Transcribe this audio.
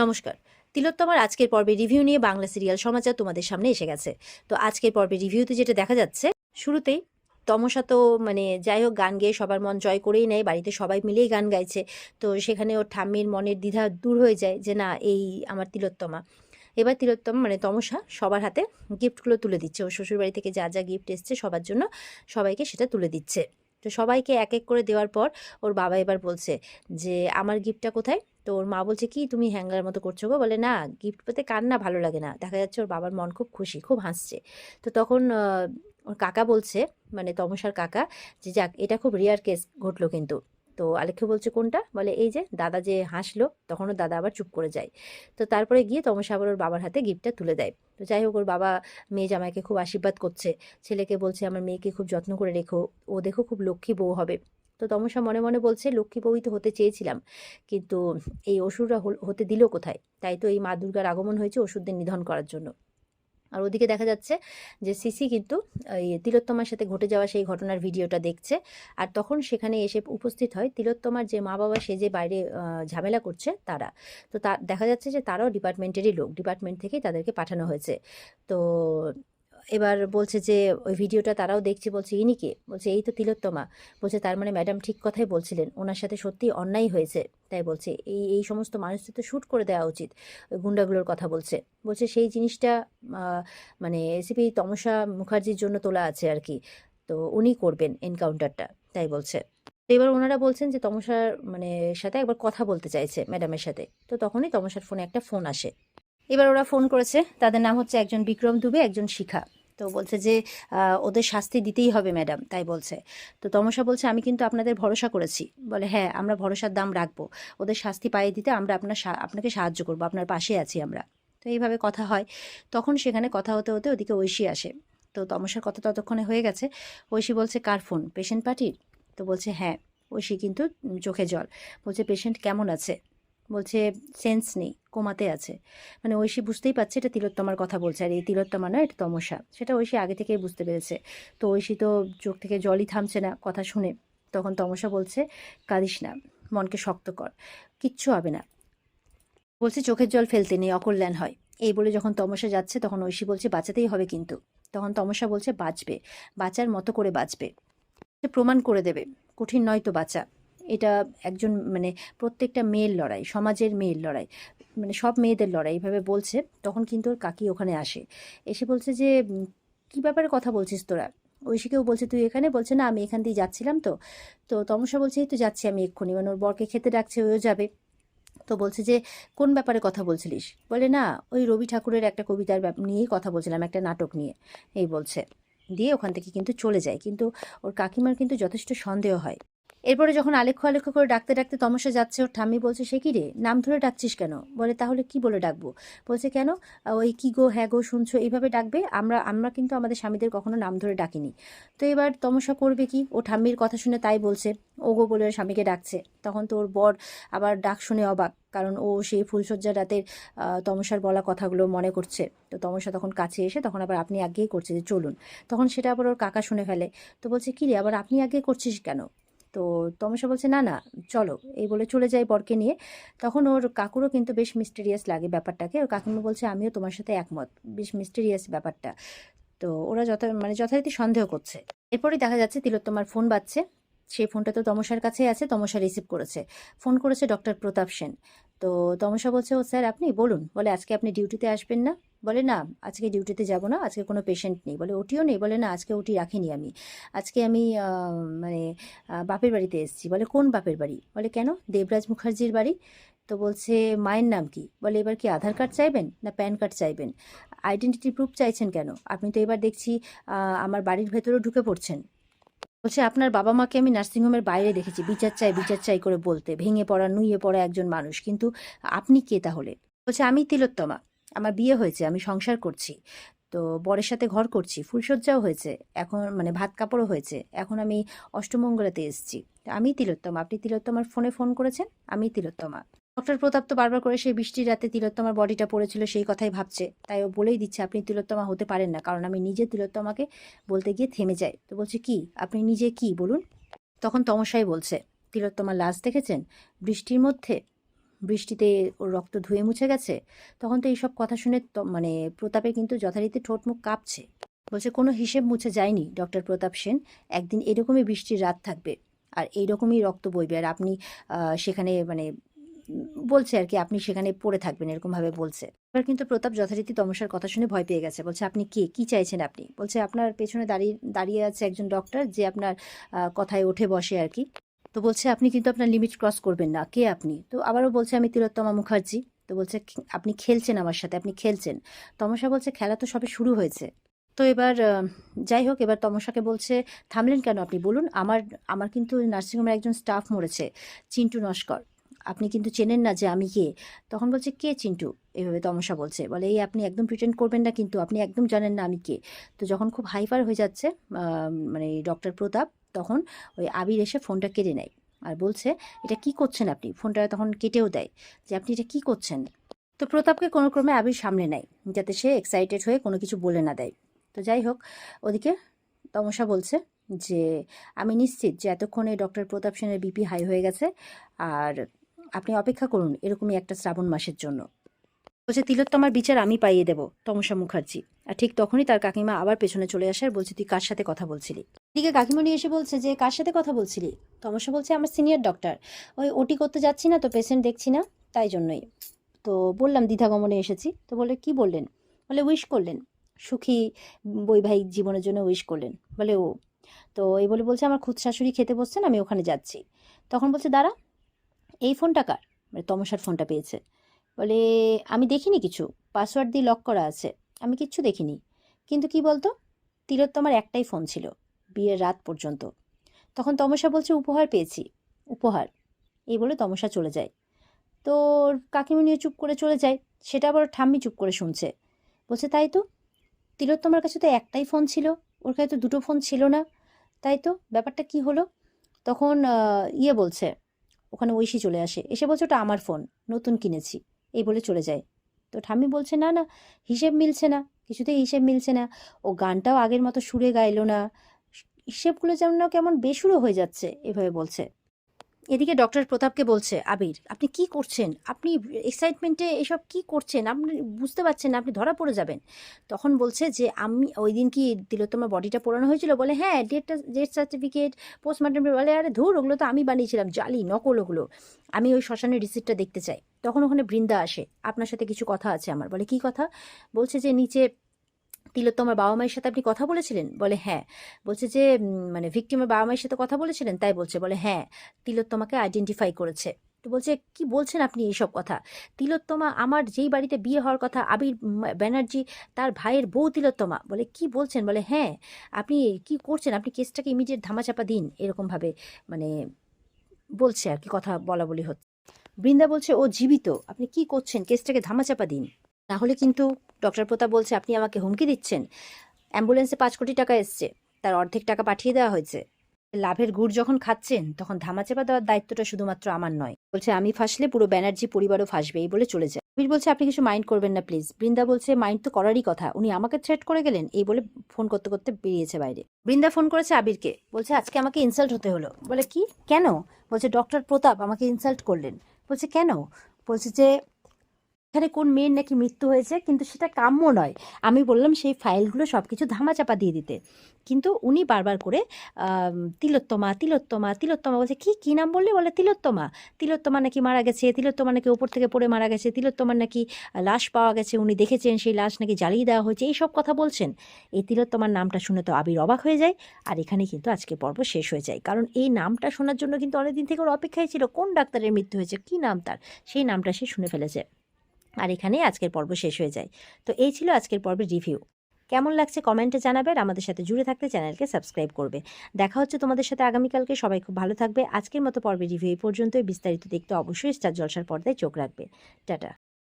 নমস্কার। তিলোত্তমার আজকের পর্বে রিভিউ নিয়ে বাংলা সিরিয়াল সমাচার তোমাদের সামনে এসে গেছে। তো আজকের পর্বে রিভিউতে যেটা দেখা যাচ্ছে, শুরুতেই তমসা তো যাই হোক গান গেয়ে সবার মন জয় করেই নেয়, বাড়িতে সবাই মিলেই গান গাইছে। তো সেখানে ওর ঠাম্মির মনের দ্বিধা দূর হয়ে যায় যে না, এই আমার তিলোত্তমা। এবার তিলোত্তমা তমসা সবার হাতে গিফটগুলো তুলে দিচ্ছে, ওর শ্বশুরবাড়ি থেকে যা যা গিফট এসছে সবার জন্য সবাইকে সেটা তুলে দিচ্ছে। তো সবাইকে এক এক করে দেওয়ার পর ওর বাবা এবার বলছে যে আমার গিফটটা কোথায়। তো ওর মা বলছে কি তুমি হ্যাঙ্গার মতো করছো গো, বলে না গিফট পেতে কার না ভালো লাগে না। দেখা যাচ্ছে ওর বাবার মন খুব খুশি, খুব হাসছে। তো তখন ওর কাকা বলছে, তমসার কাকা, যে যাক এটা খুব রেয়ার কেস ঘটলো কিন্তু। তো আলেখ্য বলছে কোনটা, বলে এই যে দাদা যে হাসলো, তখন ওর দাদা আবার চুপ করে যায়। তো তারপরে গিয়ে তমসা আবার ওর বাবার হাতে গিফটটা তুলে দেয়। তো যাই হোক ওর বাবা মেয়ে জামাইকে খুব আশীর্বাদ করছে, ছেলেকে বলছে আমার মেয়েকে খুব যত্ন করে রেখো, ও দেখো খুব লক্ষ্মী বউ হবে। তো তমসা মনে মনে বলছে লক্ষ্মী বউই তো হতে চেয়েছিলাম, কিন্তু এই অসুররা হতে দিল কোথায়। তাই তো এই মা দুর্গার আগমন হয়েছে অসুরদের নিধন করার জন্য। আর ওদিকে দেখা যাচ্ছে যে সিসি কিন্তু এই তিলোত্তমার সাথে ঘটে যাওয়া সেই ঘটনার ভিডিওটা দেখছে। আর তখন সেখানে এসে উপস্থিত হয় তিলোত্তমার যে মা বাবা, সে যে বাইরে ঝামেলা করছে তারা। তো দেখা যাচ্ছে যে তারাও ডিপার্টমেন্টেরই লোক, ডিপার্টমেন্ট থেকেই তাদেরকে পাঠানো হয়েছে। তো এবার বলছে যে ওই ভিডিওটা তারাও দেখছে, বলছে ইনি কে, বলছে এই তো তিলোত্তমা। বলছে তার ম্যাডাম ঠিক কথাই বলছিলেন, ওনার সাথে সত্যি অন্যায় হয়েছে। তাই বলছে এই এই সমস্ত মানুষদের তো শ্যুট করে দেওয়া উচিত। ওই গুন্ডাগুলোর কথা বলছে। বলছে সেই জিনিসটা এসিপি তমসা মুখার্জির জন্য তোলা আছে আর কি। তো উনি করবেন এনকাউন্টারটা, তাই বলছে। তো এবার ওনারা বলছেন যে তমসার সাথে একবার কথা বলতে চাইছে ম্যাডামের সাথে। তো তখনই তমসার ফোনে একটা ফোন আসে। এবার ওরা ফোন করেছে, তাদের নাম হচ্ছে একজন বিক্রম দুবে, একজন শিখা। তো বলছে যে ওদের শাস্তি দিতেই হবে ম্যাডাম, তাই বলছে। তো তমসা বলছে আমি কিন্তু আপনাদের ভরসা করেছি। বলে হ্যাঁ, আমরা ভরসার দাম রাখবো, ওদের শাস্তি পাইয়ে দিতে আমরা আপনাকে সাহায্য করবো, আপনার পাশে আছি আমরা। তো এইভাবে কথা হয়। তখন সেখানে কথা হতে হতে ওদিকে ঐশী আসে। তো তমসার কথা ততক্ষণে হয়ে গেছে। ঐশী বলছে কার ফোন, পেশেন্ট পার্টির? তো বলছে হ্যাঁ। ঐশী কিন্তু চোখে জল। বলছে পেশেন্ট কেমন আছে? বলছে সেন্স নেই, কোমাতে আছে। ঐশী বুঝতেই পারছে এটা তিলোত্তমার কথা বলছে, আর এই তিলোত্তমা না, এটা তমসা, সেটা ঐশী আগে থেকেই বুঝতে পেরেছে। তো ঐশী তো চোখ থেকে জলই থামছে না কথা শুনে। তখন তমসা বলছে কাঁদিস না, মনকে শক্ত কর, কিচ্ছু হবে না। বলছে চোখের জল ফেলতে নেই, অকল্যাণ হয়। এই বলে যখন তমসা যাচ্ছে তখন ঐশী বলছে বাঁচাতেই হবে কিন্তু। তখন তমসা বলছে বাঁচবে, বাঁচার মতো করে বাঁচবে, সে প্রমাণ করে দেবে, কঠিন নয় তো বাঁচা। এটা একজন প্রত্যেকটা মেয়ের লড়াই, সমাজের মেয়ের লড়াই, সব মেয়েদের লড়াই, এইভাবে বলছে। তখন কিন্তু ওর কাকি ওখানে আসে, এসে বলছে যে কী ব্যাপারে কথা বলছিস তোরা? ঐশীকেও বলছে তুই এখানে? বলছে না আমি এখান দিয়ে যাচ্ছিলাম। তো তো তমসা বলছে এই তো যাচ্ছি আমি এক্ষুনি, ওর বরকে খেতে ডাকছে, ওও যাবে। তো বলছে যে কোন ব্যাপারে কথা বলছিলিস? বলে না ওই রবি ঠাকুরের একটা কবিতার নিয়েই কথা বলছিলাম, একটা নাটক নিয়ে, এই বলছে। দিয়ে ওখান থেকে কিন্তু চলে যায়। কিন্তু ওর কাকিমার কিন্তু যথেষ্ট সন্দেহ হয়। এরপরে যখন আলেখ্য আলেখ্য করে ডাকতে ডাকতে তমসা যাচ্ছে, ওর ঠাম্মি বলছে সে কি রে, নাম ধরে ডাকছিস কেন? বলে তাহলে কি বলে ডাকবো? বলছে কেন, ওই কি গো, হ্যাঁ গো, শুনছো, এইভাবে ডাকবে। আমরা আমরা কিন্তু আমাদের স্বামীদের কখনো নাম ধরে ডাকিনি। তো এবার তমসা করবে কি, ও ঠাম্মির কথা শুনে তাই বলছে, ও গো বলে ওর স্বামীকে ডাকছে। তখন তো ওর বর আবার ডাক শুনে অবাক, কারণ ও সেই ফুলসজ্জার রাতের তমসার বলা কথাগুলো মনে করছে। তো তমসা তখন কাছে এসে তখন আবার আপনি আগেই করছে যে চলুন। তখন সেটা আবার ওর কাকা শুনে ফেলে। তো বলছে কি রে, আবার আপনি আগে করছিস কেন? তো তমসা বলছে না না চলো, এই বলে চলে যায় বরকে নিয়ে। তখন ওর কাকুরও কিন্তু বেশ মিস্টেরিয়াস লাগে ব্যাপারটাকে। ওর কাকিমা বলছে আমিও তোমার সাথে একমত, বেশ মিস্টেরিয়াস ব্যাপারটা। তো ওরা যথারীতি সন্দেহ করছে। এরপরই দেখা যাচ্ছে তিলোত্তমার ফোন বাজছে। সেই ফোনটা তো তমসার কাছেই আছে, তমসা রিসিভ করেছে। ফোন করেছে ডক্টর প্রতাপ সেন। তো তমসা বলছে ও স্যার আপনি বলুন। বলে আজকে আপনি ডিউটিতে আসবেন না? বলে না আজকে ডিউটিতে যাব না, আজকে কোনো পেশেন্ট নেই। বলে ওটিও নেই? বলে না আজকে ওটি রাখিনি আমি। আজকে আমি মানে বাপের বাড়িতে এসেছি। বলে কোন বাপের বাড়ি? বলে কেন, দেবরাজ মুখার্জির বাড়ি। তো বলছে মায়ের নাম কি? বলে এবার কি আধার কার্ড চাইবেন না প্যান কার্ড চাইবেন? আইডেন্টিটি প্রুফ চাইছেন কেন? আপনি তো এবার দেখছি আমার বাড়ির ভেতরেও ঢুকে পড়ছেন। বলছে আপনার বাবা মাকে আমি নার্সিংহোমের বাইরে দেখেছি বিচার চাই করে বলতে, ভেঙে পড়া নুয়ে পড়া একজন মানুষ, কিন্তু আপনি কে তাহলে? বলছে আমি তিলোত্তমা, আমার বিয়ে হয়েছে, আমি সংসার করছি, তো বরের সাথে ঘর করছি, ফুলসজ্জাও হয়েছে, এখন ভাত কাপড়ও হয়েছে, এখন আমি অষ্টমঙ্গলাতে এসেছি। আমি তিলোত্তমা, আপনি তিলোত্তমার ফোনে ফোন করেছেন, আমি তিলোত্তমা। ডক্টর প্রতাপ তো বারবার করে সেই বৃষ্টির রাতে তিলোত্তমার বডিটা পড়েছিল সেই কথাই ভাবছে, তাই ও বলেই দিচ্ছে আপনি তিলোত্তমা হতে পারেন না, কারণ আমি নিজে তিলোত্তমাকে বলতে গিয়ে থেমে যাই। তো বলছে কি, আপনি নিজে কি বলুন? তখন তমসাই বলছে তিলোত্তমার লাশ দেখেছেন বৃষ্টির মধ্যে, বৃষ্টিতে ওর রক্ত ধুয়ে মুছে গেছে। তখন তো এইসব কথা শুনে মানে প্রতাপের কিন্তু যথারীতি ঠোঁট মুখ কাঁপছে। বলছে কোনো হিসেব মুছে যায়নি ডক্টর প্রতাপ সেন, একদিন এরকমই বৃষ্টির রাত থাকবে আর এইরকমই রক্ত বইবে আর আপনি সেখানে মানে বলছে আর কি আপনি সেখানে পড়ে থাকবেন এরকমভাবে বলছে। এবার কিন্তু প্রতাপ যথারীতি তমসার কথা শুনে ভয় পেয়ে গেছে। বলছে আপনি কি চাইছেন আপনি? বলছে আপনার পেছনে দাঁড়িয়ে আছে একজন ডক্টর যে আপনার কথায় ওঠে বসে আর কি। তো বলছে আপনি কিন্তু আপনার লিমিট ক্রস করবেন না। কে আপনি? তো আবারও বলছে আমি তিলোত্তমা মুখার্জি। তো বলছে আপনি খেলছেন আমার সাথে, আপনি খেলছেন। তমসা বলছে খেলা তো সবে শুরু হয়েছে। তো এবার যাই হোক, এবার তমসাকে বলছে থামলেন কেন আপনি? বলুন। আমার কিন্তু নার্সিংহোমের একজন স্টাফ মরেছে, চিন্টু নস্কর। আপনি কিন্তু চেনেন না যে আমি কে। তখন বলছে কে চিন্টু? এভাবে তমসা বলছে। বলে এই আপনি একদম প্রিটেন্ড করবেন না, কিন্তু আপনি একদম জানেন না আমি কে। তো যখন খুব হাইপার হয়ে যাচ্ছে মানে ডক্টর প্রতাপ, তখন ওই আবির এসে ফোনটা কেড়ে নেয় আর বলছে এটা কি করছেন আপনি? ফোনটা তখন কেটেও দেয় যে আপনি এটা কি করছেন। তো প্রতাপকে কোনো ক্রমে আবির সামলে নেয় যাতে সে এক্সাইটেড হয়ে কোনো কিছু বলে না দেয়। তো যাই হোক, ওদিকে তমসা বলছে যে আমি নিশ্চিত যে এতক্ষণে ডক্টর প্রতাপ সেনের বিপি হাই হয়ে গেছে আর আপনি অপেক্ষা করুন এরকমই একটা শ্রাবণ মাসের জন্য। বলছে তিলোত্তমার বিচার আমি পাইয়ে দেব তমসা মুখার্জি। আর ঠিক তখনই তার কাকিমা আবার পেছনে চলে আসে আর বলছে তুই কার সাথে কথা বলছিলি? এদিকে কাকিমণি এসে বলছে যে কার সাথে কথা বলছিলি? তমসা বলছে আমার সিনিয়র ডক্টর, ওই ওটি করতে যাচ্ছি না তো, পেশেন্ট দেখছি না তাই জন্যই। তো বললাম দ্বিধাগমনে এসেছি। তো বলে কি বললেন? বলে উইশ করলেন, সুখী বৈবাহিক জীবনের জন্য উইশ করলেন। বলে ও। তো এই বলে বলছে আমার খুদ শাশুড়ি খেতে বসছেন, আমি ওখানে যাচ্ছি। তখন বলছে দাঁড়া, এই ফোনটা কার? মানে তমসার ফোনটা পেয়েছে। বলে আমি দেখিনি কিছু, পাসওয়ার্ড দিয়ে লক করা আছে, আমি কিচ্ছু দেখিনি। কিন্তু কি বলতো, তিলোত্তমার একটাই ফোন ছিল বিয়ের রাত পর্যন্ত। তখন তমসা বলছে উপহার পেয়েছি, উপহার। এই বলে তমসা চলে যায়। তো কাকিমণিও চুপ করে চলে যায়। সেটা আবার ঠাম্মি চুপ করে শুনছে। বলছে তাই তো, তিলোত্তমার কাছে তো একটাই ফোন ছিল, ওর কাছে তো দুটো ফোন ছিল না। তাই তো, ব্যাপারটা কি হলো? তখন বলছে, ওখানে ঐশী চলে আসে, এসে বলছে ওটা আমার ফোন, নতুন কিনেছি, এই বলে চলে যায়। তো ঠাম্মি বলছে না না, হিসেব মিলছে না, কিছুতেই হিসেব মিলছে না। ও গানটাও আগের মতো সুরে গাইলো না, হিসেবগুলো যেমন কেমন বেসুরো হয়ে যাচ্ছে, এভাবে বলছে। এদিকে ডক্টর প্রতাপকে বলছে আবির আপনি কি করছেন? আপনি এক্সাইটমেন্টে এসব কি করছেন? আপনি বুঝতে পারছেন না, আপনি ধরা পড়ে যাবেন। তখন বলছে যে আমি ওই দিন কি তিলোত্তমার বডিটা পোড়ানো হয়েছিল? বলে হ্যাঁ, ডেথ সার্টিফিকেট, পোস্টমর্টম। বলে আরে ধুর, ওগুলো তো আমি বানিয়েছিলাম, জালি নকল ওগুলো। আমি ওই শ্মশানের রিসিপ্টটা দেখতে চাই। তখন ওখানে বৃন্দা আসে, আপনার সাথে কিছু কথা আছে আমার। বলে কি কথা? বলছে যে নিচে তিলোত্তমার বাবা মায়ের সাথে আপনি কথা বলেছিলেন? বলে হ্যাঁ। বলছে যে মানে ভিকটিমের বাবা মায়ের সাথে কথা বলেছিলেন? তাই বলছে। বলে হ্যাঁ, তিলোত্তমাকে আইডেন্টিফাই করেছে। তো বলছে কি বলছেন আপনি এইসব কথা? তিলোত্তমা আমার যেই বাড়িতে বিয়ে হওয়ার কথা, আবির ব্যানার্জি তার ভাইয়ের বউ তিলোত্তমা। বলে কি বলছেন? বলে হ্যাঁ। আপনি কি করছেন? আপনি কেসটাকে ইমিডিয়েট ধামাচাপা দিন, এরকমভাবে মানে বলছে আর কি, কথা বলা বলি হচ্ছে। বৃন্দা বলছে ও জীবিত, আপনি কি করছেন? কেসটাকে ধামাচাপা দিন, না হলে কিন্তু। ডক্টর প্রতাপ বলছে আপনি আমাকে হুমকি দিচ্ছেন? অ্যাম্বুলেন্সে 5 কোটি টাকা এসছে, তার অর্ধেক টাকা পাঠিয়ে দেওয়া হয়েছে। লাভের গুড় যখন খাচ্ছেন তখন ধামাচাপা দেওয়ার দায়িত্বটা শুধুমাত্র আমার নয়। বলছে আমি ফাঁসলে পুরো ব্যানার্জি পরিবারও ফাঁসবে, এই বলে চলে যায়। বীর বলছে আপনি কিছু মাইন্ড করবেন না প্লিজ। বৃন্দা বলছে মাইন্ড তো করারই কথা, উনি আমাকে থ্রেট করে গেলেন, এই বলে ফোন করতে করতে বেরিয়েছে বাইরে। বৃন্দা ফোন করেছে আবিরকে, বলছে আজকে আমাকে ইনসাল্ট হতে হলো। বলে কি, কেন? বলছে ডক্টর প্রতাপ আমাকে ইনসাল্ট করলেন। বলছে কেন? বলছে যে এখানে কোন মেয়ের নাকি মৃত্যু হয়েছে, কিন্তু সেটা কাম্য নয়। আমি বললাম সেই ফাইলগুলো সব কিছু ধামাচাপা দিয়ে দিতে, কিন্তু উনি বারবার করে তিলোত্তমা তিলোত্তমা তিলোত্তমা বলছে। কি নাম বললে? বলে তিলোত্তমা। তিলোত্তমা নাকি মারা গেছে, তিলোত্তমা নাকি ওপর থেকে পড়ে মারা গেছে, তিলোত্তমার নাকি লাশ পাওয়া গেছে, উনি দেখেছেন, সেই লাশ নাকি জ্বালিয়ে দেওয়া হয়েছে, এইসব কথা বলছেন। এই তিলোত্তমার নামটা শুনে তো আবির অবাক হয়ে যায়। আর এখানে কিন্তু আজকে পর্ব শেষ হয়ে যায়, কারণ এই নামটা শোনার জন্য কিন্তু অনেকদিন থেকে ওর অপেক্ষায় ছিল, কোন ডাক্তারের মৃত্যু হয়েছে, কি নাম তার, সেই নামটা সে শুনে ফেলেছে। আর এখানেই আজকের পর্ব শেষ হয়ে যায়। তো এই ছিল আজকের পর্বের রিভিউ। কেমন লাগছে কমেন্টে জানাবে, আর আমাদের সাথে জুড়ে থাকতে চ্যানেলকে সাবস্ক্রাইব করবে। দেখা হচ্ছে তোমাদের সাথে আগামীকালকে। সবাই খুব ভালো থাকবে। আজকের মতো পর্বের রিভিউ এই পর্যন্তই। বিস্তারিত দেখতে অবশ্যই স্টার জলসার পর্দায় চোখ রাখবে। টাটা।